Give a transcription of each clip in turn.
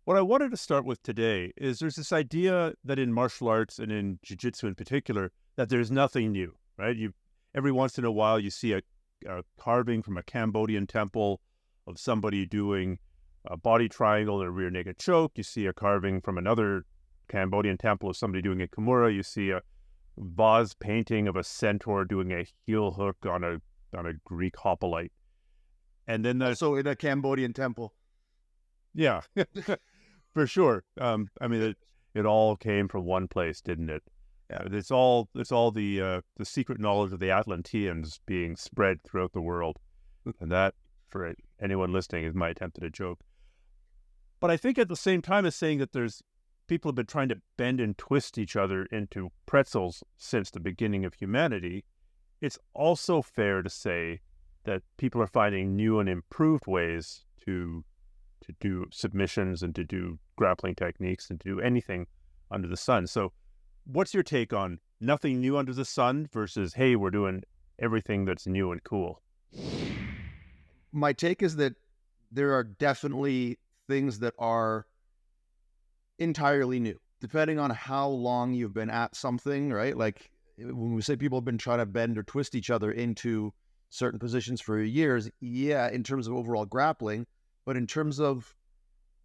What I wanted to start with today is there's this idea that in martial arts and in jiu-jitsu in particular, that there's nothing new, right? Every once in a while you see a carving from a Cambodian temple of somebody doing a body triangle and a rear naked choke. You see a carving from another Cambodian temple of somebody doing a kimura. You see a vase painting of a centaur doing a heel hook on a Greek hoplite. And then Also in a Cambodian temple. yeah, for sure. I mean, it all came from one place, didn't it? It's all the secret knowledge of the Atlanteans being spread throughout the world, and that, for anyone listening, is my attempt at a joke. But I think at the same time as saying that there's people have been trying to bend and twist each other into pretzels since the beginning of humanity, it's also fair to say that people are finding new and improved ways to do submissions and to do grappling techniques and to do anything under the sun. So what's your take on nothing new under the sun versus, hey, we're doing everything that's new and cool? My take is that there are definitely things that are entirely new, depending on how long you've been at something, right? Like when we say people have been trying to bend or twist each other into certain positions for years, yeah, in terms of overall grappling, but in terms of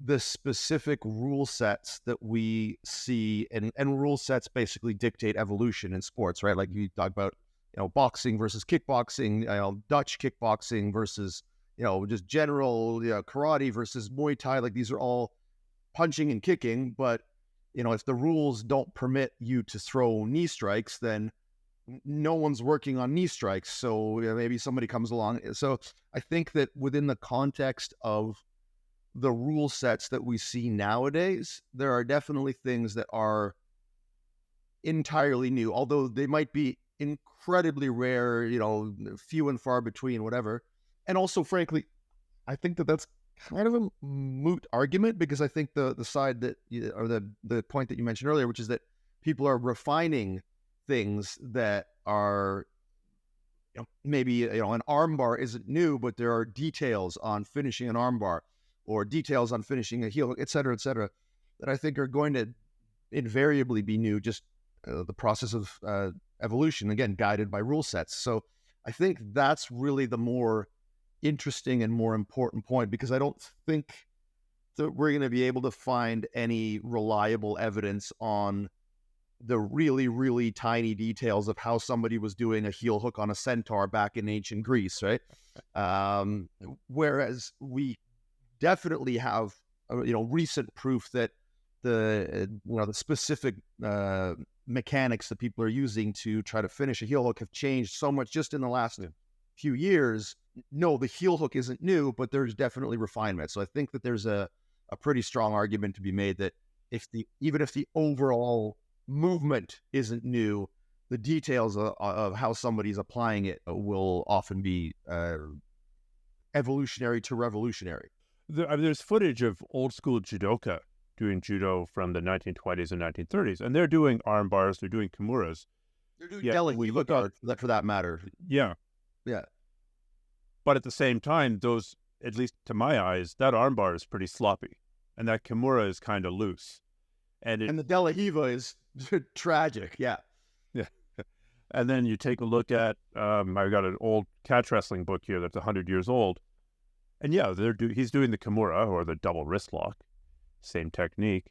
the specific rule sets that we see, and rule sets basically dictate evolution in sports, right? Like you talk about, boxing versus kickboxing, Dutch kickboxing versus, just general, karate versus Muay Thai. Like these are all punching and kicking, but, if the rules don't permit you to throw knee strikes, then no one's working on knee strikes. So maybe somebody comes along. So I think that within the context of the rule sets that we see nowadays, there are definitely things that are entirely new, although they might be incredibly rare, few and far between, whatever. And also, frankly, I think that that's kind of a moot argument, because I think the side that, or the point that you mentioned earlier, which is that people are refining things that are, maybe, an armbar isn't new, but there are details on finishing an armbar or details on finishing a heel hook, et cetera, that I think are going to invariably be new, just the process of evolution, again, guided by rule sets. So I think that's really the more interesting and more important point, because I don't think that we're going to be able to find any reliable evidence on the really, really tiny details of how somebody was doing a heel hook on a centaur back in ancient Greece, right? Whereas we definitely have, recent proof that the specific mechanics that people are using to try to finish a heel hook have changed so much just in the last few years. No, the heel hook isn't new, but there's definitely refinement. So I think that there's a pretty strong argument to be made that even if the overall movement isn't new, the details of how somebody's applying it will often be evolutionary to revolutionary. There's footage of old school judoka doing judo from the 1920s and 1930s, and they're doing arm bars, they're doing kimuras. They're doing delihiva guard, for that matter. Yeah. But at the same time, those, at least to my eyes, that arm bar is pretty sloppy, and that kimura is kind of loose. And the delihiva is tragic, yeah. And then you take a look at, I've got an old catch wrestling book here that's 100 years old. And yeah, he's doing the kimura, or the double wrist lock, same technique.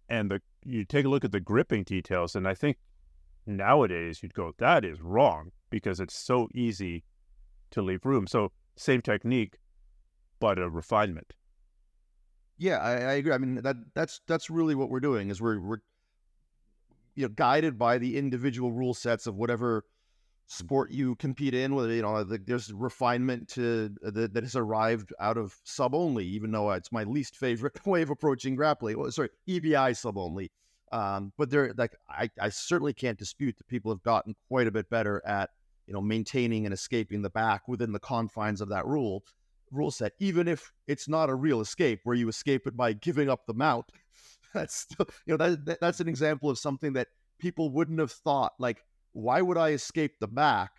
And you take a look at the gripping details, and I think nowadays you'd go, that is wrong, because it's so easy to leave room. So same technique, but a refinement. Yeah, I agree. I mean, that's really what we're doing, is we're guided by the individual rule sets of whatever sport you compete in, whether, there's refinement that has arrived out of sub only, even though it's my least favorite way of approaching grappling. Well, sorry, EBI sub only. But I certainly can't dispute that people have gotten quite a bit better at, maintaining and escaping the back within the confines of that rule set, even if it's not a real escape where you escape it by giving up the mount. That's still, that's an example of something that people wouldn't have thought, like, why would I escape the back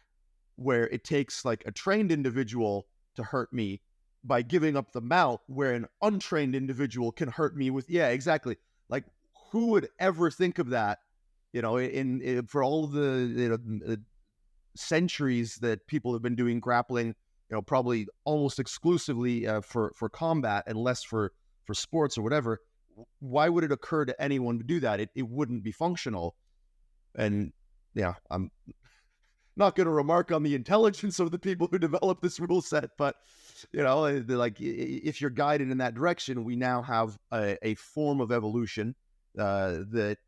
where it takes like a trained individual to hurt me, by giving up the mount where an untrained individual can hurt me with, yeah, exactly. Like, who would ever think of that? In for all the centuries that people have been doing grappling, probably almost exclusively for combat and less for sports or whatever. Why would it occur to anyone to do that? It wouldn't be functional. And yeah, I'm not going to remark on the intelligence of the people who developed this rule set, but like, if you're guided in that direction, we now have a form of evolution that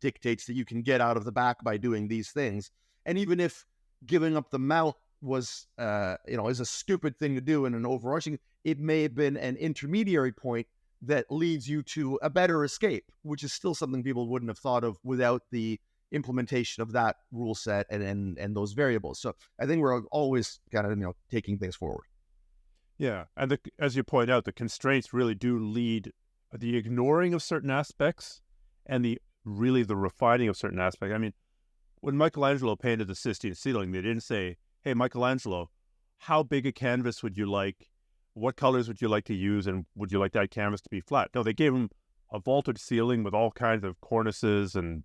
dictates that you can get out of the back by doing these things. And even if giving up the mount was, is a stupid thing to do in an overarching, it may have been an intermediary point that leads you to a better escape, which is still something people wouldn't have thought of without the implementation of that rule set and those variables. So I think we're always kind of, taking things forward. Yeah. And as you point out, the constraints really do lead the ignoring of certain aspects and the refining of certain aspects. I mean, when Michelangelo painted the Sistine ceiling, they didn't say, hey, Michelangelo, how big a canvas would you like? What colors would you like to use? And would you like that canvas to be flat? No, they gave him a vaulted ceiling with all kinds of cornices and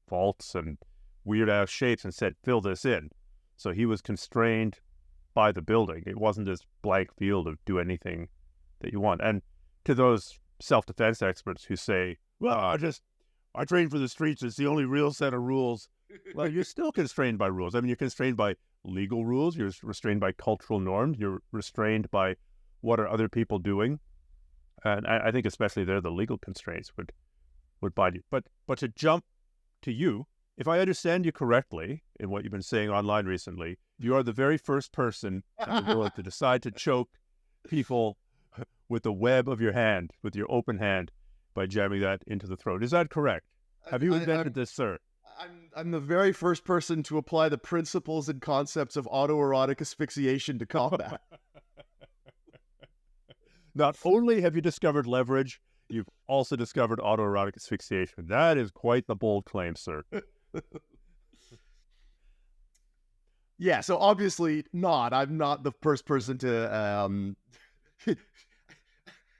vaults and weird-ass shapes and said, fill this in. So he was constrained by the building. It wasn't this blank field of do anything that you want. And to those self-defense experts who say, well, I train for the streets. It's the only real set of rules. Well, you're still constrained by rules. I mean, you're constrained by legal rules. You're restrained by cultural norms. You're restrained by what are other people doing. And I think especially there, the legal constraints would bind you. But to jump to you, if I understand you correctly in what you've been saying online recently, you are the very first person to decide to choke people with the web of your hand, with your open hand, by jamming that into the throat. Is that correct? Have you invented this, sir? I'm the very first person to apply the principles and concepts of autoerotic asphyxiation to combat. Not only have you discovered leverage, you've also discovered autoerotic asphyxiation. That is quite the bold claim, sir. Yeah, so obviously not. I'm not the first person to...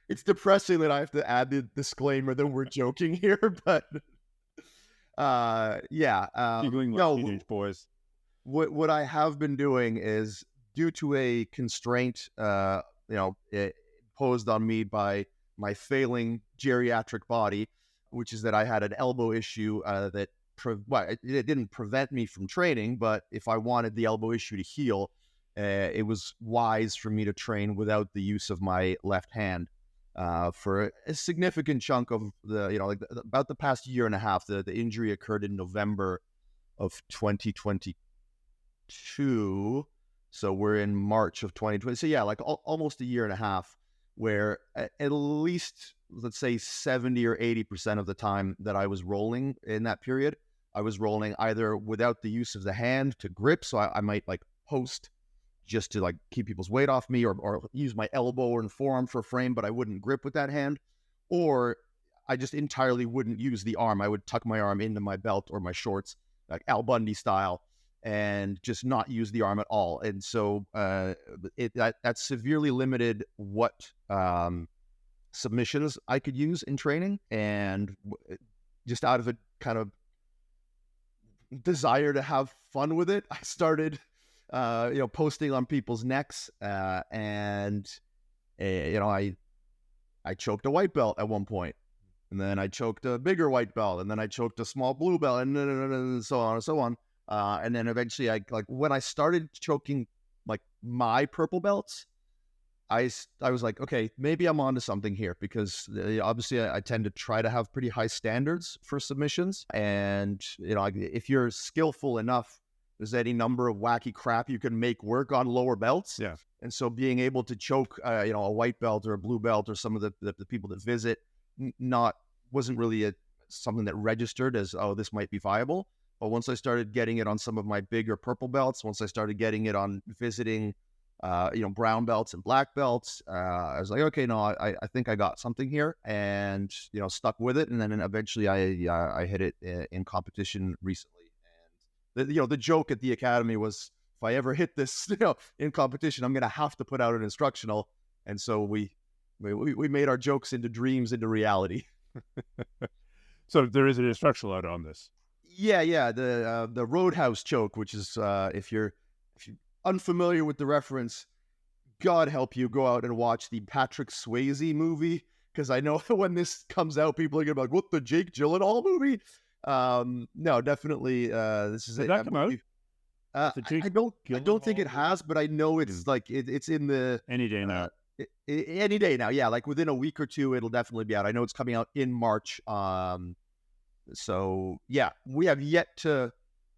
It's depressing that I have to add the disclaimer that we're joking here, but... Teenage boys. What I have been doing is, due to a constraint, posed on me by my failing geriatric body, which is that I had an elbow issue that it didn't prevent me from training, but if I wanted the elbow issue to heal, it was wise for me to train without the use of my left hand. For a significant chunk of about the past year and a half. The injury occurred in November of 2022. So we're in March of 2020. So yeah, like almost a year and a half, where at least, let's say 70 or 80% of the time that I was rolling in that period, I was rolling either without the use of the hand to grip. So I might like post just to like keep people's weight off me, or use my elbow or forearm for a frame, but I wouldn't grip with that hand. Or I just entirely wouldn't use the arm. I would tuck my arm into my belt or my shorts, like Al Bundy style, and just not use the arm at all. And so that severely limited what submissions I could use in training. And just out of a kind of desire to have fun with it, I started posting on people's necks, and I choked a white belt at one point, and then I choked a bigger white belt, and then I choked a small blue belt, and so on and so on. And then eventually, when I started choking like my purple belts, I was like, okay, maybe I'm onto something here, because obviously I tend to try to have pretty high standards for submissions, and if you're skillful enough, there's any number of wacky crap you can make work on lower belts. Yeah. And so being able to choke, a white belt or a blue belt, or some of the people that visit, wasn't really something that registered as, oh, this might be viable. But once I started getting it on some of my bigger purple belts, once I started getting it on visiting, brown belts and black belts, I was like, okay, no, I think I got something here, and, stuck with it. And then eventually I hit it in competition recently. The joke at the academy was, if I ever hit this, in competition, I'm going to have to put out an instructional, And so we made our jokes into dreams, into reality. So there is an instructional out on this. Yeah. The Roadhouse Choke, which is if you're unfamiliar with the reference, God help you go out and watch the Patrick Swayze movie, because I know when this comes out, people are gonna be like, "What, the Jake Gyllenhaal movie?" No, definitely. This is Did that come out? I don't think it has, but I know it's like it's in the Any day now. Any day now. Yeah, like within a week or two, it'll definitely be out. I know it's coming out in March. So yeah, we have yet to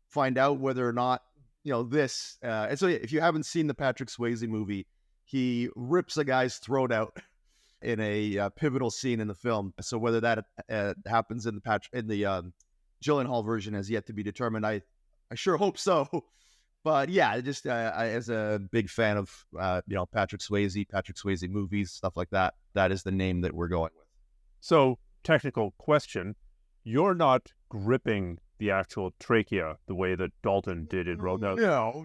find out whether or not this. And so yeah, if you haven't seen the Patrick Swayze movie, he rips a guy's throat out in a pivotal scene in the film. So whether that happens in the Gyllenhaal version has yet to be determined. I sure hope so. But yeah, just as a big fan of Patrick Swayze movies, stuff like that, that is the name that we're going with. So, technical question: you're not gripping the actual trachea the way that Dalton did in Roadhouse. No.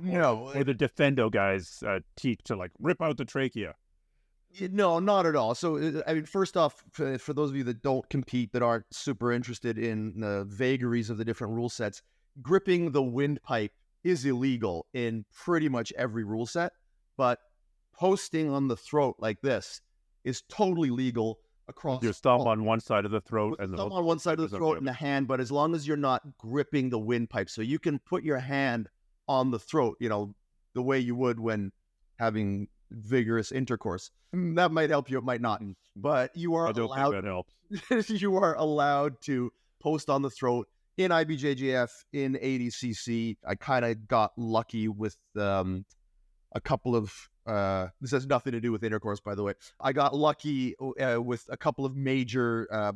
Or the Defendo guys teach to like rip out the trachea. No, not at all. So, I mean, first off, for those of you that don't compete, that aren't super interested in the vagaries of the different rule sets, gripping the windpipe is illegal in pretty much every rule set, but posting on the throat like this is totally legal across. Your thumb on one side of the throat and thumb on one side of the throat and the hand, but as long as you're not gripping the windpipe, so you can put your hand on the throat, the way you would when having vigorous intercourse. That might help you, it might not, but you are allowed. I don't think that helps. You are allowed to post on the throat. In IBJJF, in ADCC, I kind of got lucky with a couple of, this has nothing to do with intercourse, by the way. I got lucky with a couple of major,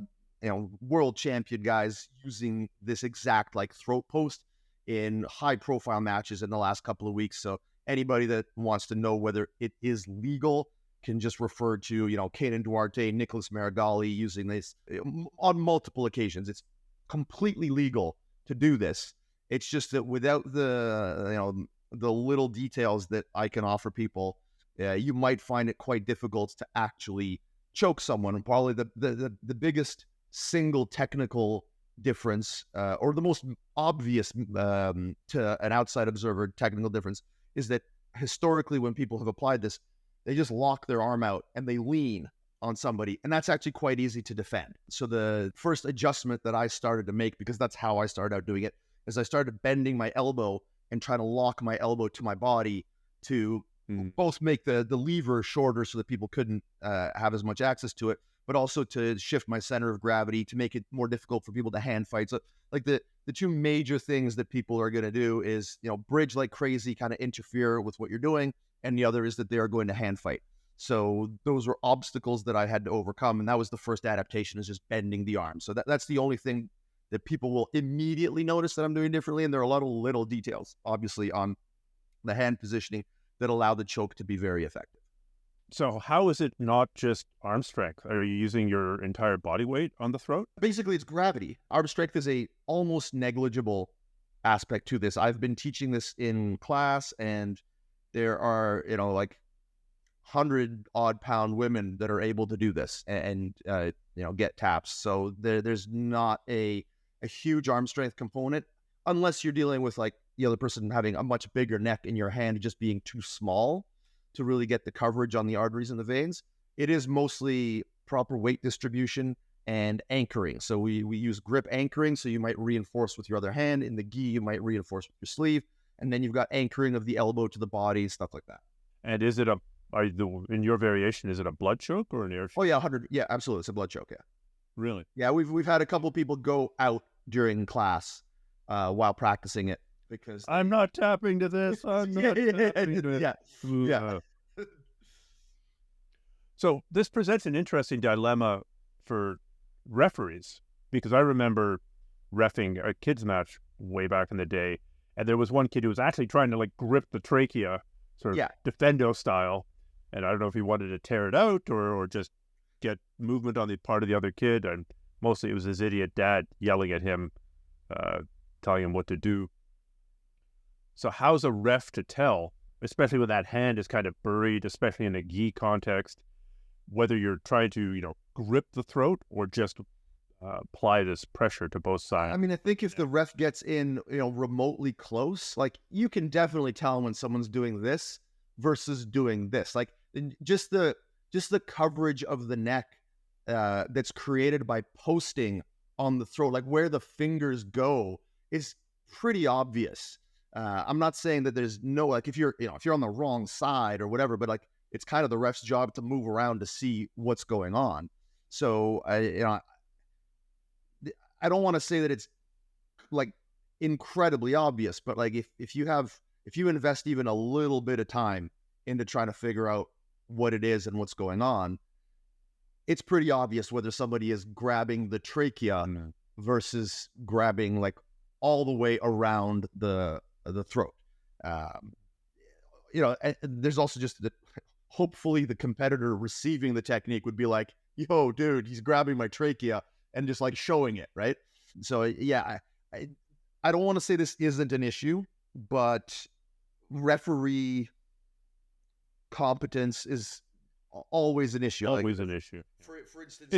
world champion guys using this exact like throat post in high profile matches in the last couple of weeks. So anybody that wants to know whether it is legal can just refer to, Kanan Duarte, Nicholas Marigali using this on multiple occasions. It's completely legal to do this. It's just that without the little details that I can offer people, you might find it quite difficult to actually choke someone. And probably the biggest single technical difference, or the most obvious to an outside observer technical difference, is that historically when people have applied this, they just lock their arm out and they lean on somebody, and that's actually quite easy to defend. So the first adjustment that I started to make, because that's how I started out doing it, is I started bending my elbow and trying to lock my elbow to my body to both make the lever shorter so that people couldn't have as much access to it, but also to shift my center of gravity to make it more difficult for people to hand fight. So like the two major things that people are going to do is, bridge like crazy, kind of interfere with what you're doing, and the other is that they are going to hand fight. So those were obstacles that I had to overcome, and that was the first adaptation, is just bending the arm. So that's the only thing that people will immediately notice that I'm doing differently, and there are a lot of little details, obviously, on the hand positioning that allow the choke to be very effective. So how is it not just arm strength? Are you using your entire body weight on the throat? Basically, it's gravity. Arm strength is a almost negligible aspect to this. I've been teaching this in class, and there are, 100-odd-pound women that are able to do this and get taps. So there's not a huge arm strength component, unless you're dealing with like the other person having a much bigger neck in your hand, just being too small to really get the coverage on the arteries and the veins. It is mostly proper weight distribution and anchoring. So we use grip anchoring. So you might reinforce with your other hand. In the gi, you might reinforce with your sleeve. And then you've got anchoring of the elbow to the body, stuff like that. And is it in your variation, is it a blood choke or an air choke? Oh yeah, 100. Yeah, absolutely. It's a blood choke. Yeah. Really? Yeah, we've had a couple people go out during class while practicing it, because I'm not tapping to this. I'm not tapping to it. Yeah. So this presents an interesting dilemma for referees, because I remember reffing a kids match way back in the day, and there was one kid who was actually trying to like grip the trachea, sort of defendo style, and I don't know if he wanted to tear it out or just get movement on the part of the other kid, and mostly it was his idiot dad yelling at him, telling him what to do. So how's a ref to tell, especially when that hand is kind of buried, especially in a gi context? whether you're trying to grip the throat or just apply this pressure to both sides. I mean, I think if the ref gets in, remotely close, like you can definitely tell when someone's doing this versus doing this. Like just the coverage of the neck that's created by posting on the throat, like where the fingers go, is pretty obvious. I'm not saying that there's no, like, if you're on the wrong side or whatever, but like it's kind of the ref's job to move around to see what's going on. So I don't want to say that it's like incredibly obvious, but like if you invest even a little bit of time into trying to figure out what it is and what's going on, it's pretty obvious whether somebody is grabbing the trachea versus grabbing like all the way around the throat. There's also just that hopefully the competitor receiving the technique would be like, yo, dude, he's grabbing my trachea, and just like showing it, right? So yeah, I don't want to say this isn't an issue, but referee competence is always an issue. Always an issue. For instance,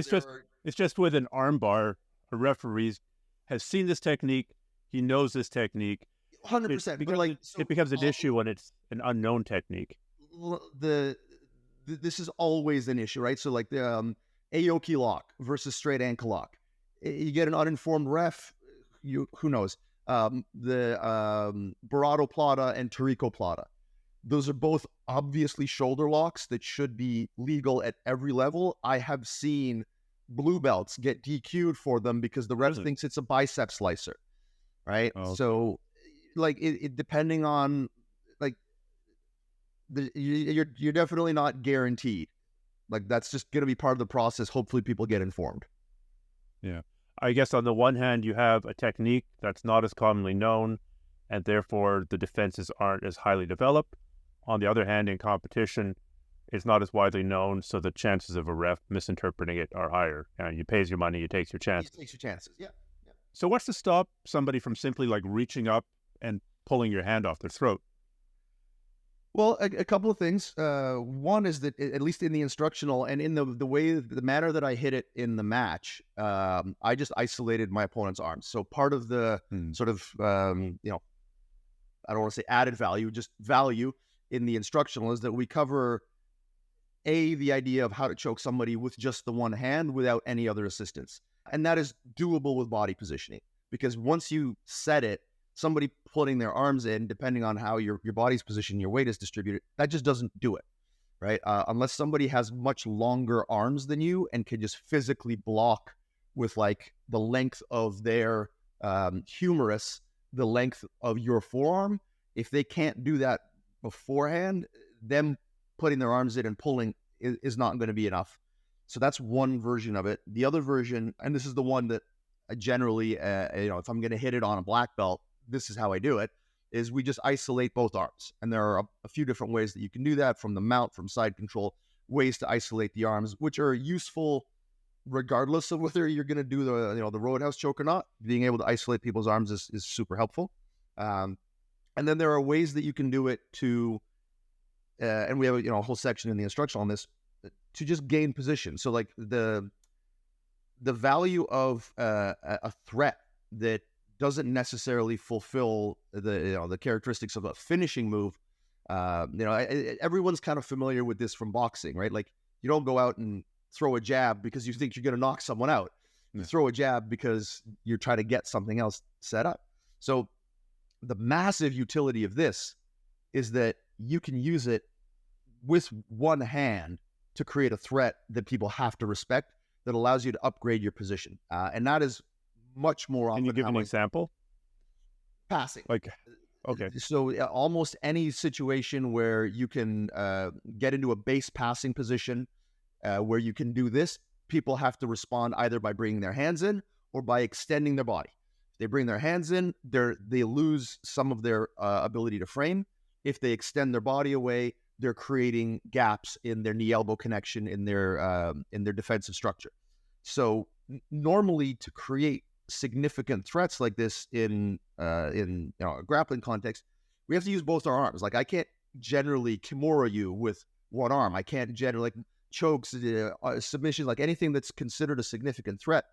it's just with an arm bar, a referee has seen this technique, he knows this technique. 100%. But like it becomes an issue when it's an unknown technique. This is always an issue, right? So like the Aoki lock versus straight ankle lock. You get an uninformed ref, who knows? The Barado Plata and Tarico Plata. Those are both obviously shoulder locks that should be legal at every level. I have seen blue belts get DQ'd for them because the ref thinks it's a bicep slicer, right? Oh, okay. So like it depending on like you're definitely not guaranteed. Like that's just going to be part of the process. Hopefully people get informed. Yeah. I guess on the one hand, you have a technique that's not as commonly known, and therefore the defenses aren't as highly developed. On the other hand, in competition, it's not as widely known, so the chances of a ref misinterpreting it are higher. You pays your money, you take your chances. You take your chances, yeah. So what's to stop somebody from simply like reaching up and pulling your hand off their throat? Well, a couple of things. One is that at least in the instructional and in the manner that I hit it in the match, I just isolated my opponent's arms. So part of the sort of, I don't want to say added value, just value in the instructional is that we cover the idea of how to choke somebody with just the one hand without any other assistance. And that is doable with body positioning, because once you set it, somebody putting their arms in, depending on how your body's positioned, your weight is distributed, that just doesn't do it, right? Unless somebody has much longer arms than you and can just physically block with like the length of their humerus, the length of your forearm. If they can't do that beforehand, them putting their arms in and pulling is not going to be enough. So that's one version of it. The other version, and this is the one that I generally, if I'm going to hit it on a black belt, this is how I do it, is we just isolate both arms. And there are a few different ways that you can do that, from the mount, from side control, ways to isolate the arms, which are useful regardless of whether you're going to do the Roadhouse choke or not. Being able to isolate people's arms is super helpful. And then there are ways that you can do it to, and we have a whole section in the instruction on this, to just gain position. So like the value of a threat that doesn't necessarily fulfill the characteristics of a finishing move. Everyone's kind of familiar with this from boxing, right? Like you don't go out and throw a jab because you think you're going to knock someone out. You throw a jab because you're trying to get something else set up. So the massive utility of this is that you can use it with one hand to create a threat that people have to respect, that allows you to upgrade your position. And that is much more often. Can you give an example? Passing. Like, okay. So almost any situation where you can get into a base passing position where you can do this, people have to respond either by bringing their hands in or by extending their body. If they bring their hands in, they lose some of their ability to frame. If they extend their body away, they're creating gaps in their knee-elbow connection in their defensive structure. So normally, to create significant threats like this in a grappling context, we have to use both our arms. Like I can't generally kimura you with one arm. I can't generally, like chokes, submissions, like anything that's considered a significant threat,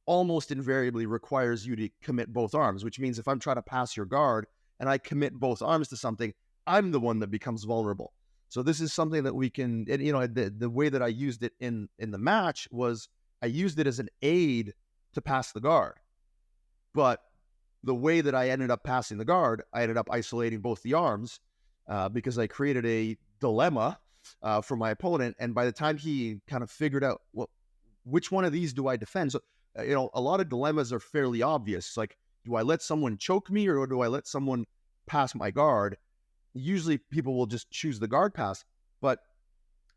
almost invariably requires you to commit both arms, which means if I'm trying to pass your guard and I commit both arms to something, I'm the one that becomes vulnerable. So this is something that we can, and, you know, the way that I used it in the match was I used it as an aid to pass the guard. But the way that I ended up passing the guard, I ended up isolating both the arms because I created a dilemma for my opponent. And by the time he kind of figured out, well, which one of these do I defend? So, you know, a lot of dilemmas are fairly obvious. Like, do I let someone choke me or do I let someone pass my guard? Usually people will just choose the guard pass. But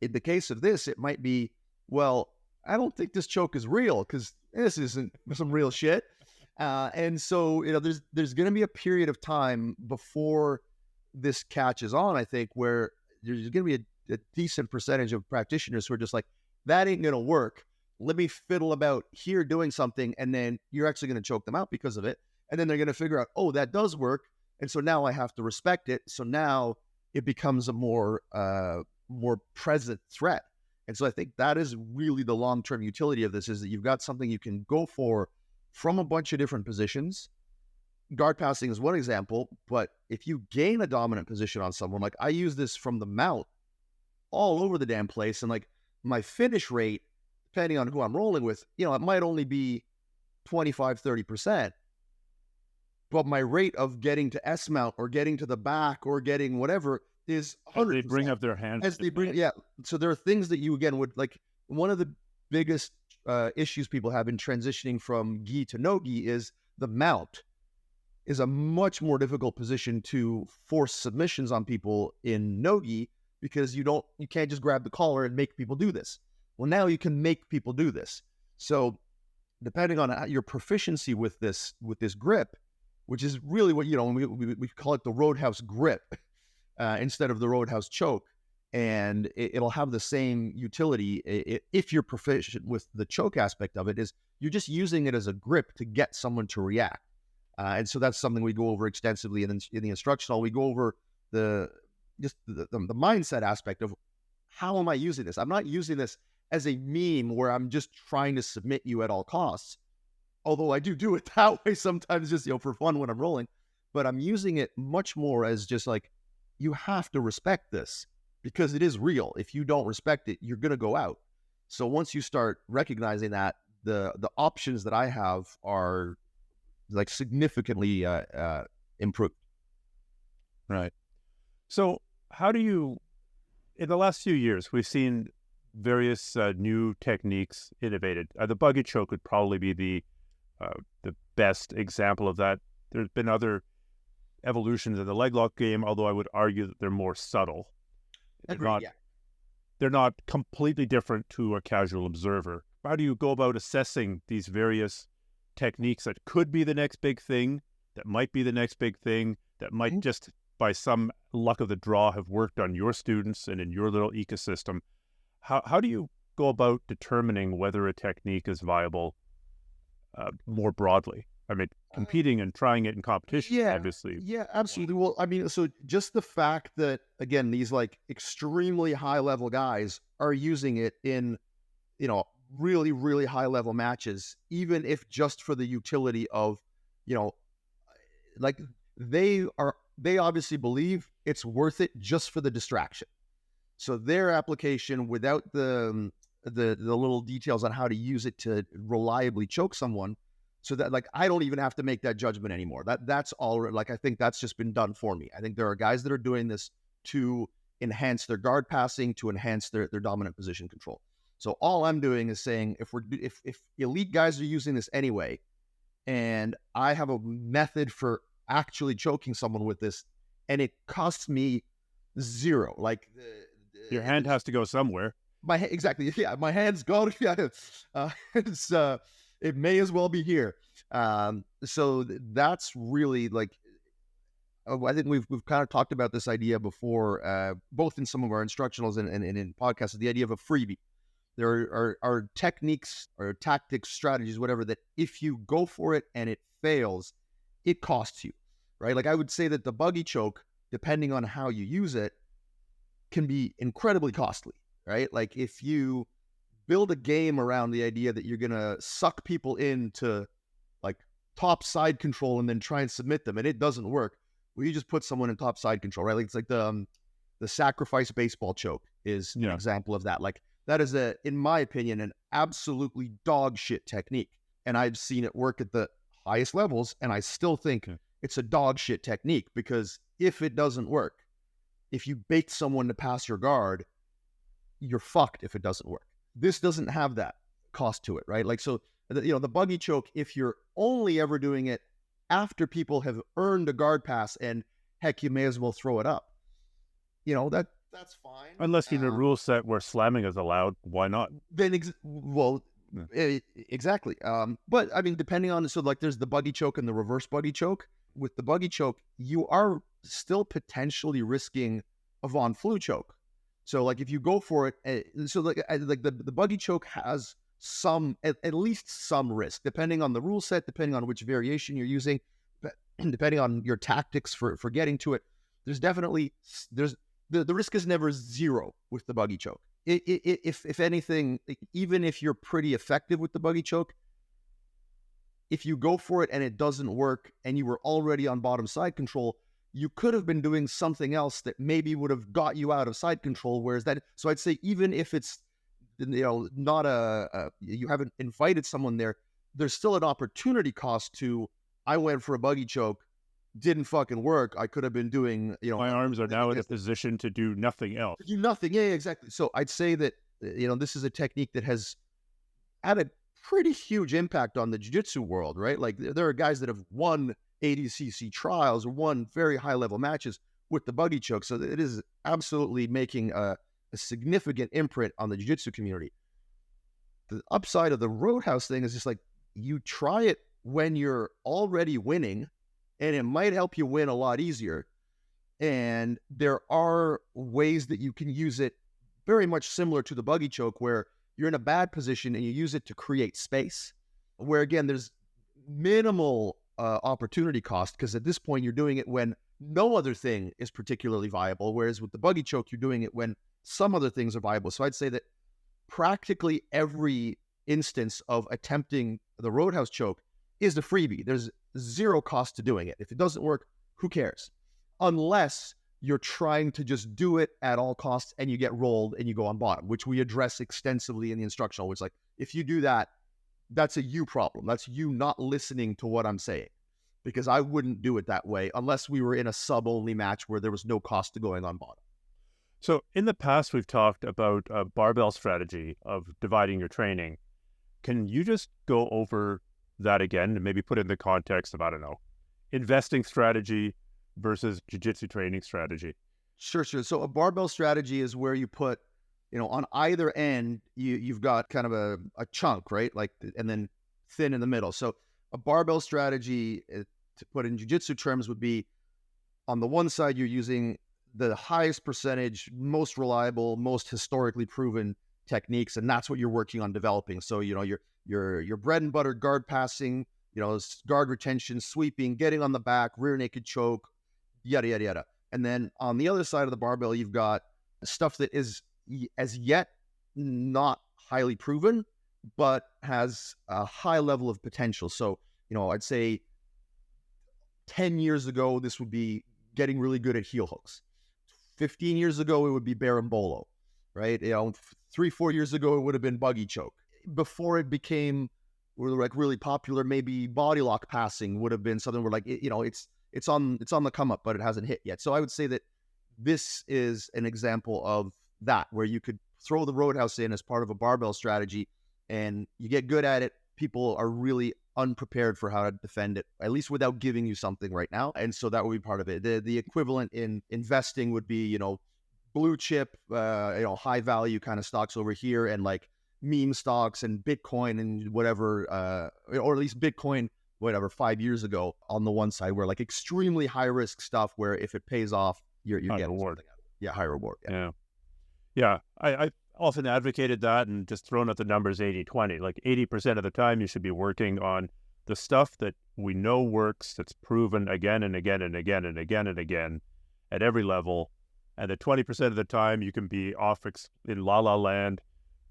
in the case of this, it might be, well, I don't think this choke is real because this isn't some real shit. And so, you know, there's going to be a period of time before this catches on, I think, where there's going to be a decent percentage of practitioners who are just like, that ain't going to work. Let me fiddle about here doing something. And then you're actually going to choke them out because of it. And then they're going to figure out, oh, that does work. And so now I have to respect it. So now it becomes a more present threat. And so I think that is really the long-term utility of this, is that you've got something you can go for from a bunch of different positions. Guard passing is one example, but if you gain a dominant position on someone, like I use this from the mount all over the damn place. And like my finish rate, depending on who I'm rolling with, you know, it might only be 25, 30%. But my rate of getting to S mount or getting to the back or getting whatever is 100%. They bring up their hands. As they bring, yeah. So there are things that you, again, would like, one of the biggest issues people have in transitioning from gi to no gi is the mount is a much more difficult position to force submissions on people in no gi, because you can't just grab the collar and make people do this. Well, now you can make people do this. So depending on your proficiency with this grip, which is really what, you know, we call it the Roadhouse grip instead of the Roadhouse choke. And it'll have the same utility if you're proficient with the choke aspect of it, is you're just using it as a grip to get someone to react. And so that's something we go over extensively in the instructional. We go over the mindset aspect of, how am I using this? I'm not using this as a meme where I'm just trying to submit you at all costs. Although I do it that way sometimes, just, you know, for fun when I'm rolling. But I'm using it much more as just like, you have to respect this because it is real. If you don't respect it, you're going to go out. So once you start recognizing that, the options that I have are like significantly improved. Right. So how do you, in the last few years, we've seen various new techniques innovated. The buggy choke would probably be the best example of that. There's been other evolutions in the leg lock game, although I would argue that they're more subtle. They're not completely different to a casual observer. How do you go about assessing these various techniques that could be the next big thing, that might be the next big thing, that might just by some luck of the draw have worked on your students and in your little ecosystem? How do you go about determining whether a technique is viable more broadly? I mean, competing and trying it in competition, obviously. Yeah, absolutely. Well, I mean, so just the fact that, again, these like extremely high level guys are using it in, you know, really, really high level matches, even if just for the utility of, you know, like they obviously believe it's worth it just for the distraction. So their application, without the little details on how to use it to reliably choke someone, so that like I don't even have to make that judgment anymore. That's all, like, I think that's just been done for me. I think there are guys that are doing this to enhance their guard passing, to enhance their dominant position control. So all I'm doing is saying, if elite guys are using this anyway, and I have a method for actually choking someone with this, and it costs me zero, like your hand has to go somewhere. Exactly. Yeah, my hand's gone. Yeah, it may as well be here. So that's really like, I think we've kind of talked about this idea before, both in some of our instructionals and in podcasts, the idea of a freebie. There are techniques or tactics, strategies, whatever, that if you go for it and it fails, it costs you, right? Like I would say that the buggy choke, depending on how you use it, can be incredibly costly. right? Like if you build a game around the idea that you're going to suck people into like top side control and then try and submit them and it doesn't work, well, you just put someone in top side control, right? Like it's like the sacrifice baseball choke is an example of that. Like that is in my opinion, an absolutely dog shit technique. And I've seen it work at the highest levels. And I still think it's a dog shit technique because if it doesn't work, if you bait someone to pass your guard, you're fucked if it doesn't work. This doesn't have that cost to it, right? Like, so, the buggy choke, if you're only ever doing it after people have earned a guard pass and heck, you may as well throw it up. That's fine. Unless you're in a rule set where slamming is allowed, why not? Then, exactly. But I mean, depending on, so like there's the buggy choke and the reverse buggy choke. With the buggy choke, you are still potentially risking a Von Flue choke. So like if you go for it, so like the buggy choke has some, at least some risk, depending on the rule set, depending on which variation you're using, depending on your tactics for getting to it. There's definitely, the risk is never zero with the buggy choke. If anything, even if you're pretty effective with the buggy choke, if you go for it and it doesn't work and you were already on bottom side control, you could have been doing something else that maybe would have got you out of side control. So I'd say even if it's, not you haven't invited someone there, there's still an opportunity cost to, I went for a buggy choke, didn't fucking work. I could have been doing, my arms are now in a position to do nothing else. Do nothing. Yeah, exactly. So I'd say that, this is a technique that has had a pretty huge impact on the jiu-jitsu world, right? Like there are guys that have won ADCC trials or won very high level matches with the buggy choke. So it is absolutely making a significant imprint on the jiu-jitsu community. The upside of the Roadhouse thing is just like, you try it when you're already winning and it might help you win a lot easier. And there are ways that you can use it very much similar to the buggy choke where you're in a bad position and you use it to create space, where again, there's minimal opportunity cost because at this point you're doing it when no other thing is particularly viable. Whereas with the buggy choke, you're doing it when some other things are viable. So I'd say that practically every instance of attempting the Roadhouse choke is a freebie. There's zero cost to doing it. If it doesn't work, who cares? Unless you're trying to just do it at all costs and you get rolled and you go on bottom, which we address extensively in the instructional, which like, if you do that, that's a you problem. That's you not listening to what I'm saying, because I wouldn't do it that way unless we were in a sub-only match where there was no cost to going on bottom. So in the past, we've talked about a barbell strategy of dividing your training. Can you just go over that again and maybe put it in the context of, I don't know, investing strategy versus jiu-jitsu training strategy? Sure. So a barbell strategy is where you put, on either end, you've got kind of a chunk, right? Like, and then thin in the middle. So a barbell strategy, to put in jiu-jitsu terms, would be on the one side, you're using the highest percentage, most reliable, most historically proven techniques, and that's what you're working on developing. So, your bread and butter guard passing, guard retention, sweeping, getting on the back, rear naked choke, yada, yada, yada. And then on the other side of the barbell, you've got stuff that is as yet not highly proven, but has a high level of potential. So, I'd say 10 years ago, this would be getting really good at heel hooks. 15 years ago, it would be berimbolo, right? 3-4 years ago, it would have been buggy choke. Before it became really popular, maybe body lock passing would have been something where it's on the come up, but it hasn't hit yet. So I would say that this is an example of that, where you could throw the Roadhouse in as part of a barbell strategy and you get good at it. People are really unprepared for how to defend it, at least without giving you something right now. And so that would be part of it. The equivalent in investing would be, blue chip, high value kind of stocks over here, and like meme stocks and Bitcoin and whatever, or at least Bitcoin, 5 years ago on the one side, where like extremely high risk stuff where if it pays off, you're getting reward. Something out of it. Yeah, high reward. Yeah. I often advocated that and just thrown out the numbers 80-20. Like 80% of the time you should be working on the stuff that we know works, that's proven again and again and again and again and again at every level. And the 20% of the time you can be off in la la land,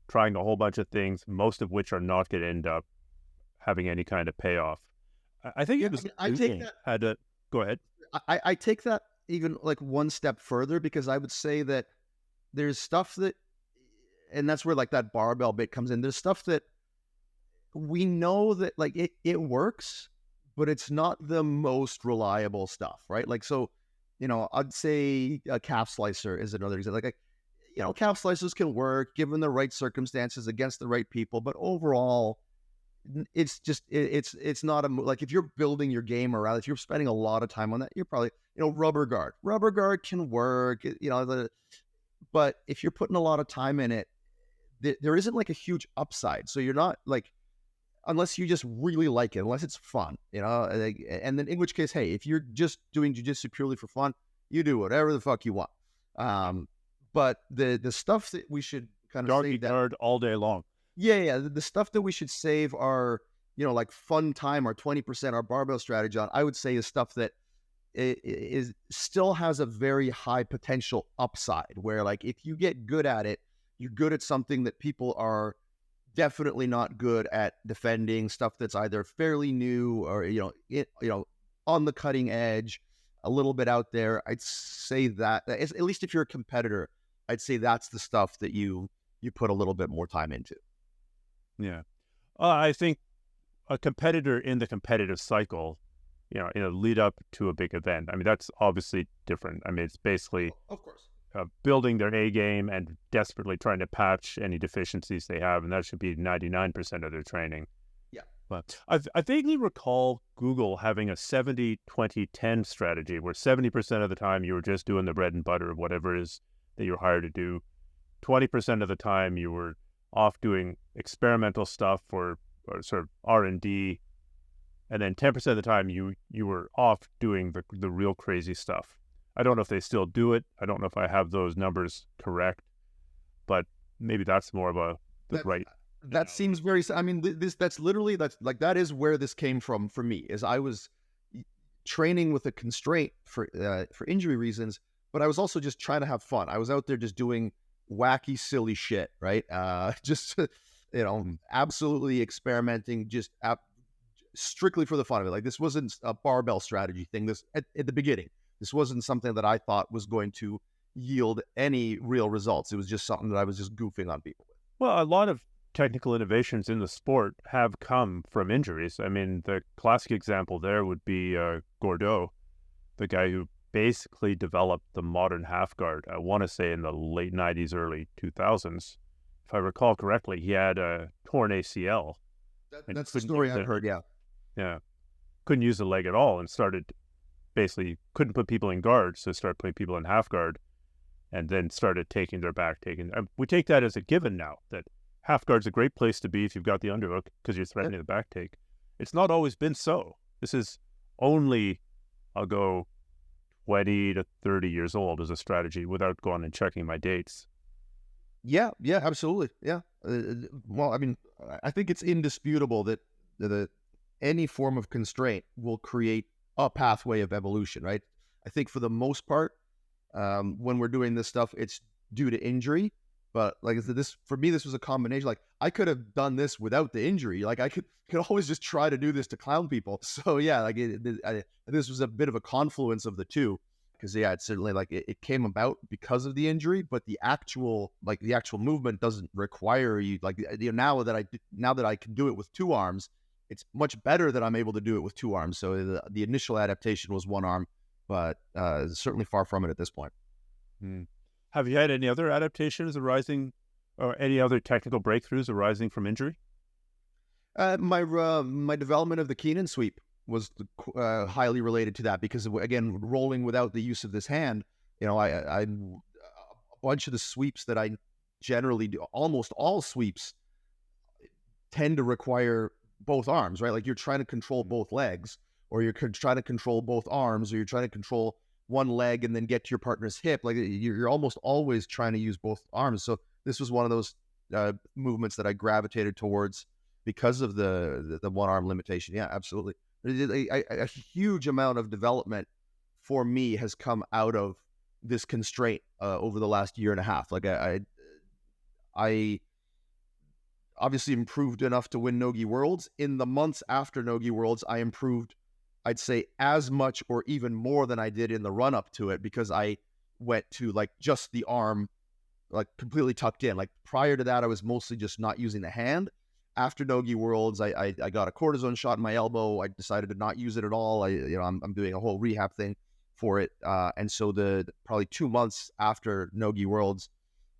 trying a whole bunch of things, most of which are not going to end up having any kind of payoff. I think Yeah, it was I take that. had a go ahead. I take that even like one step further, because I would say that there's stuff that, and that's where like that barbell bit comes in. There's stuff that we know that like it works, but it's not the most reliable stuff, right? Like, so, I'd say a calf slicer is another example. Like, calf slicers can work given the right circumstances against the right people, but overall, it's just it's not like, if you're building your game around, if you're spending a lot of time on that, you're probably, rubber guard can work, but if you're putting a lot of time in it, there isn't like a huge upside. So you're not like, unless you just really like it, unless it's fun, and then in which case, hey, if you're just doing jiu-jitsu purely for fun, you do whatever the fuck you want. But the stuff that we should kind of doggy guard all day long. Yeah. The stuff that we should save our, like fun time, our 20%, our barbell strategy on, I would say is stuff that is still has a very high potential upside, where like, if you get good at it, you're good at something that people are definitely not good at defending, stuff that's either fairly new or, on the cutting edge, a little bit out there. I'd say that, at least if you're a competitor, I'd say that's the stuff that you put a little bit more time into. Yeah. I think a competitor in the competitive cycle, in a lead up to a big event, I mean, that's obviously different. I mean, it's basically, of course, building their A game and desperately trying to patch any deficiencies they have. And that should be 99% of their training. Yeah. But I vaguely recall Google having a 70-20-10 strategy where 70% of the time you were just doing the bread and butter of whatever it is that you're hired to do. 20% of the time you were off doing experimental stuff or sort of R&D, and then 10% of the time you were off doing the real crazy stuff. I don't know if they still do it. I don't know if I have those numbers correct, but maybe that's more of right. That seems very. I mean, that's literally, that is where this came from for me. Is I was training with a constraint for injury reasons, but I was also just trying to have fun. I was out there just doing wacky, silly shit, right? Just absolutely experimenting, just strictly for the fun of it. Like, this wasn't a barbell strategy thing. This at the beginning, this wasn't something that I thought was going to yield any real results. It was just something that I was just goofing on people with. Well, a lot of technical innovations in the sport have come from injuries. I mean, the classic example there would be Gordeau, the guy who basically developed the modern half guard. I want to say in the late 90s, early 2000s. If I recall correctly, he had a torn ACL. That's the story I've heard, yeah. Yeah. Couldn't use the leg at all and basically couldn't put people in guard, so started putting people in half guard and then started taking their back. We take that as a given now, that half guard's a great place to be if you've got the underhook because you're threatening the back take. It's not always been so. This is only, I'll go 20 to 30 years old as a strategy without going and checking my dates. Yeah, absolutely. Yeah. Well, I mean, I think it's indisputable that any form of constraint will create a pathway of evolution, right? I think for the most part, when we're doing this stuff, it's due to injury. But like I said, for me, this was a combination. Like, I could have done this without the injury. Like, I could always just try to do this to clown people. So yeah, like this was a bit of a confluence of the two. Because yeah, it's certainly like it came about because of the injury, but the actual movement doesn't require you. Like, now that I can do it with two arms, it's much better that I'm able to do it with two arms. So the initial adaptation was one arm, but certainly far from it at this point. Have you had any other adaptations arising, or any other technical breakthroughs arising from injury? My development of the Keenan sweep was highly related to that, because again, rolling without the use of this hand, I a bunch of the sweeps that I generally do, almost all sweeps tend to require both arms, right? Like, you're trying to control both legs, or you're trying to control both arms, or you're trying to control one leg and then get to your partner's hip. Like, you're almost always trying to use both arms. So this was one of those movements that I gravitated towards because of the one arm limitation. Yeah, absolutely. A huge amount of development for me has come out of this constraint over the last year and a half. Like I obviously improved enough to win Nogi Worlds. In the months after Nogi Worlds, I improved, I'd say, as much or even more than I did in the run up to it, because I went to like just the arm, like completely tucked in. Like prior to that, I was mostly just not using the hand. After Nogi Worlds, I got a cortisone shot in my elbow. I decided to not use it at all. I'm doing a whole rehab thing for it. And so the probably 2 months after Nogi Worlds,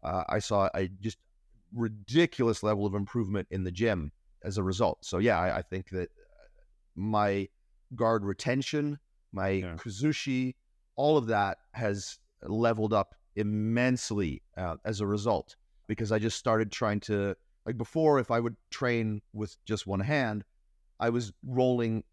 I saw a just ridiculous level of improvement in the gym as a result. So yeah, I think that my guard retention, my Kuzushi, all of that has leveled up immensely as a result, because I just started trying to, like before, if I would train with just one hand, I was rolling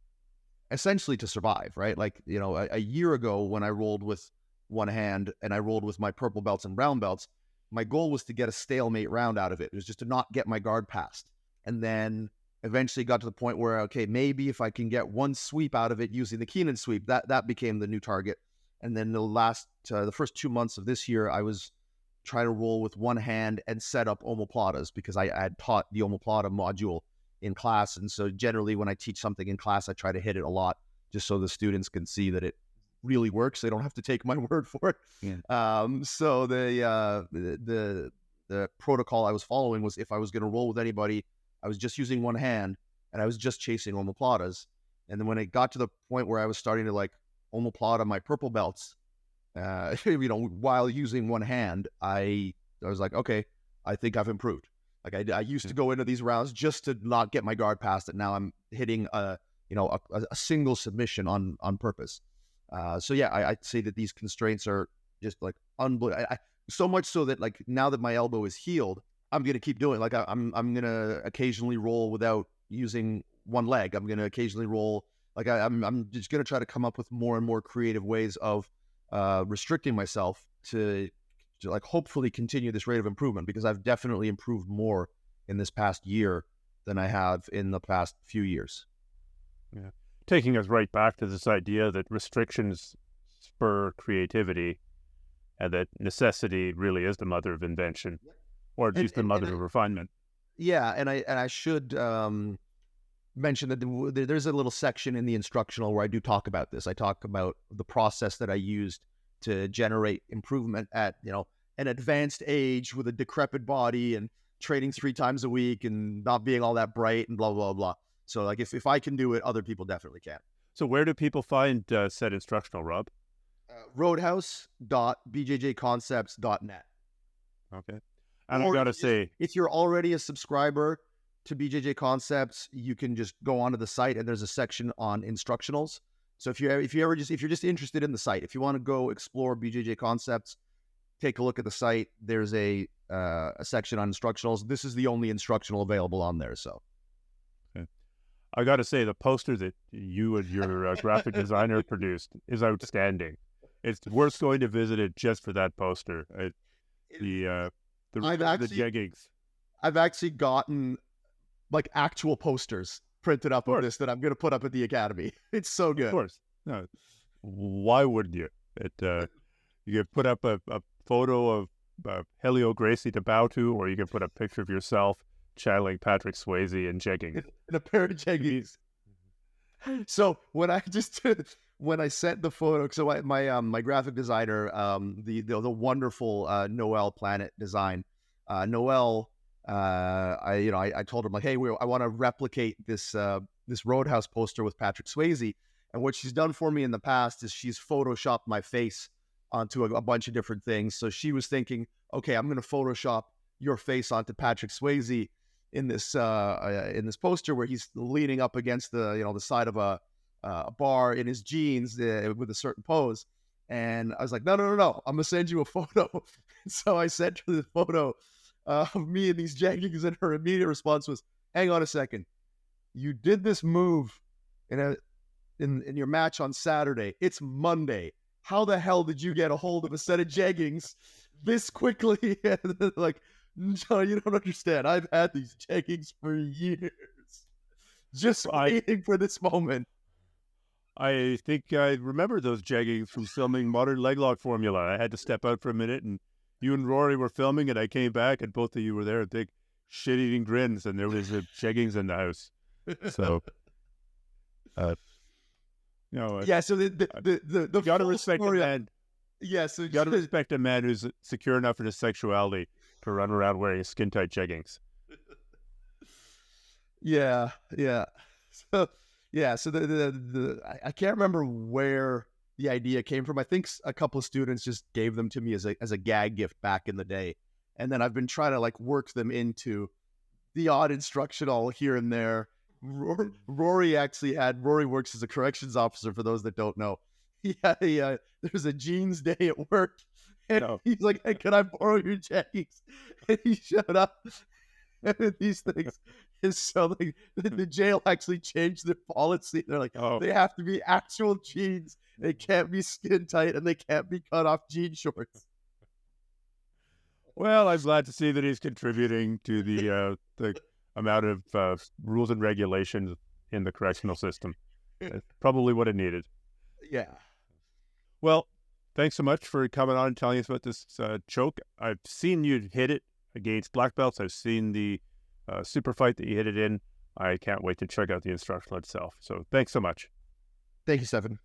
essentially to survive, right? Like, a year ago when I rolled with one hand and I rolled with my purple belts and brown belts, my goal was to get a stalemate round out of it. It was just to not get my guard passed. And then eventually got to the point where, okay, maybe if I can get one sweep out of it using the Keenan sweep, that became the new target. And then the first 2 months of this year, I was trying to roll with one hand and set up omoplatas, because I had taught the omoplata module in class. And so generally when I teach something in class, I try to hit it a lot just so the students can see that it really works. They don't have to take my word for it. Yeah. So the protocol I was following was, if I was going to roll with anybody, I was just using one hand and I was just chasing omoplatas. And then when it got to the point where I was starting to like omoplata my purple belts, while using one hand, I was like, okay, I think I've improved. Like I used to go into these rounds just to not get my guard past it. Now I'm hitting a single submission on purpose. So yeah, I'd say that these constraints are just like unbelievable. So much so that like now that my elbow is healed, I'm gonna keep doing it. Like I'm gonna occasionally roll without using one leg. I'm gonna occasionally roll. Like I'm just gonna try to come up with more and more creative ways of restricting myself to like hopefully continue this rate of improvement, because I've definitely improved more in this past year than I have in the past few years. Yeah. Taking us right back to this idea that restrictions spur creativity and that necessity really is the mother of invention, or at least the mother of refinement. Yeah, and I should mention that there's a little section in the instructional where I do talk about this. I talk about the process that I used to generate improvement at, an advanced age with a decrepit body and training 3 times a week and not being all that bright and blah, blah, blah. So like if I can do it, other people definitely can. So where do people find said instructional, Rob? Roadhouse.bjjconcepts.net. Okay. And I got to say, if you're already a subscriber to BJJ Concepts, you can just go onto the site and there's a section on instructionals. So if you're just interested in the site, if you want to go explore BJJ Concepts, take a look at the site. There's a section on instructionals. This is the only instructional available on there. So, okay. I got to say, the poster that you and your graphic designer produced is outstanding. It's worth going to visit it just for that poster. The jeggings. I've actually gotten like actual posters printed up of this that I'm going to put up at the academy. It's so good. Of course. No, why wouldn't you? You could put up a photo of Helio Gracie to bow to, or you can put a picture of yourself channeling Patrick Swayze in jeggings. In a pair of jeggings. So when I sent the photo, so my graphic designer, the wonderful Noel Planet Design, Noel, I told him like, hey, I want to replicate this Roadhouse poster with Patrick Swayze, and what she's done for me in the past is she's photoshopped my face onto a bunch of different things. So she was thinking, okay, I'm going to Photoshop your face onto Patrick Swayze in this poster where he's leaning up against the side of a bar in his jeans with a certain pose. And I was like, no, I'm going to send you a photo. So I sent her the photo of me in these jeggings, and her immediate response was, hang on a second. You did this move in your match on Saturday. It's Monday. How the hell did you get a hold of a set of jeggings this quickly? Like, no, you don't understand. I've had these jeggings for years, just waiting for this moment. I think I remember those jeggings from filming Modern Leg Lock Formula. I had to step out for a minute, and you and Rory were filming, and I came back, and both of you were there with big shit-eating grins, and there was jeggings in the house. So, yeah. So the you gotta full respect a story- man. Yeah. So You gotta respect a man who's secure enough in his sexuality to run around wearing skin-tight jeggings. Yeah, yeah. So yeah, so I can't remember where the idea came from. I think a couple of students just gave them to me as a gag gift back in the day, and then I've been trying to like work them into the odd instructional here and there. Rory works as a corrections officer. For those that don't know, there's a jeans day at work, and he's like, "Hey, can I borrow your jeggings?" And he showed up with these things. And so the jail actually changed their policy. They're like, they have to be actual jeans. They can't be skin tight, and they can't be cut off jean shorts. Well, I'm glad to see that he's contributing to the amount of rules and regulations in the correctional system. That's probably what it needed. Yeah. Well, thanks so much for coming on and telling us about this choke. I've seen you hit it against black belts. I've seen the super fight that you hit it in. I can't wait to check out the instructional itself. So thanks so much. Thank you, Stephan.